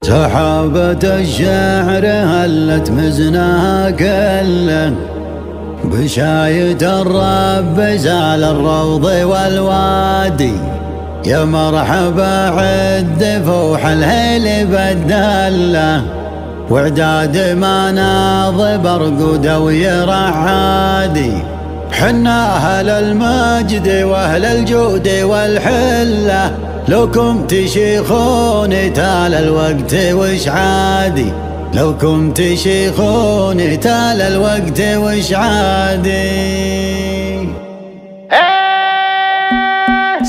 سحابة الشعر هلت مزناها كله، بشاية الرب زال الروض والوادي. يا مرحبا عد فوح الهيل بدله، وعداد مناض برقود ويرعادي. حنا أهل المجد وأهل الجود والحلة، لوكم تشيخون تال الوقت وش عادي. لوكم تشيخون تال الوقت وش عادي.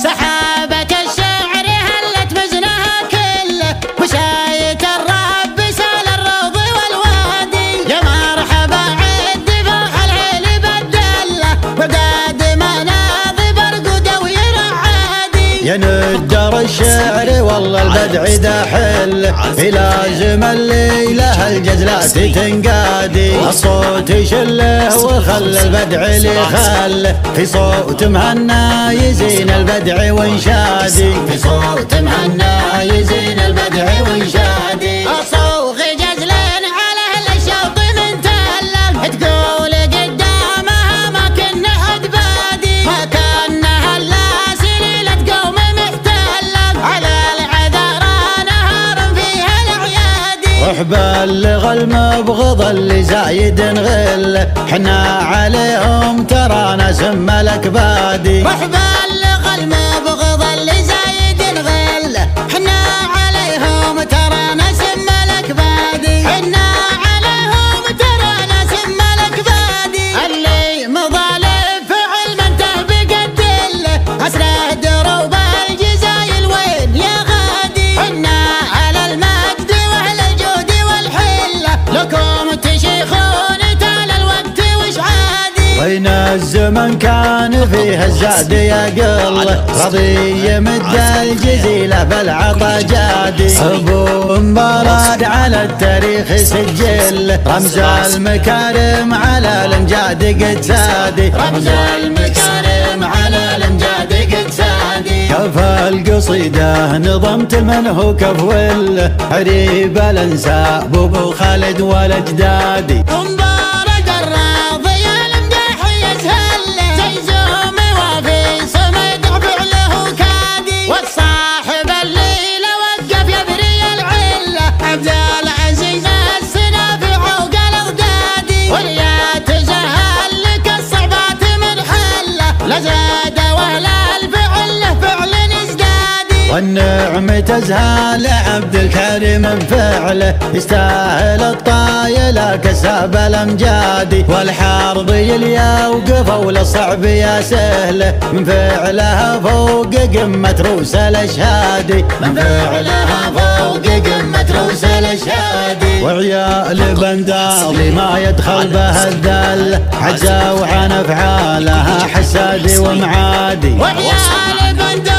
سحابة الشعر هلت مزنها كله، وشاية الرب سال الروض والوادي. يا مرحبا عد فوح الهيل بدله، وعداد مناض برقود ويرعادي. يا ندر الشعر والله البدع داحل، يلازم الليلة الجزلات تنقادي. الصوت يشله وخلى البدع اللي خله، في صوت مهنا يزين البدع وانشادي. في صوت مهنا يزين البدع وانشادي. صوغ جزلين على اهل الشوق من تله، تقول قدامها ما كنا ادبادي. ما كنا هلا سليلة قوم محتله، على العذارى نهار فيها الاعيادي. روح بلغ المبغض اللي زايد غله، حنا عليهم ترانا سم الاكبادي. روح بلغ المبغض اللي زايد غله، حنا عليهم ترانا سم الاكبادي. حنا عليهم ترانا سم الاكبادي. اللي مظالم فعل من تهبق الدله، اسره دروب الجزايل وين يا غادي. حنا على المجد واهل الجود والحله، لكم تشيخون تال الوقت وش عادي. وين الزمن كان فيه الزاد يقل، رضي يمد الجزيلة بالعطا جادي. ابو مبارد على التاريخ سجل، رمز المكارم على الامجاد قد زادي. رمز المكارم على الامجاد قد زادي. كف القصيدة نظمت منه كفول، عريب الانساب ابو خالد والاجدادي. مبارد الراضي المدح يسهله، زي زوم وفي صمد فعله كادي. والصاحب الليله وقف يبري العله، عبد العزيز السنافع وقال اغدادي. ولا تزهل لك الصعبات من حله، لا زاد ولا الفعل فعل ازدادي. والنعم تزهى لعبد الكريم بفعله، يستاهل الطايلة كساب الامجادي. والحرب يليا وقفوا للصعب يا سهله، من فعلها فوق قمة روس الاشهادي. من فعلها فوق قمة روس الاشهادي. وعيال بنداضي ما يدخل به الذل، عجزوا عن افعالها حسادي ومعادي. وعيال بنداضي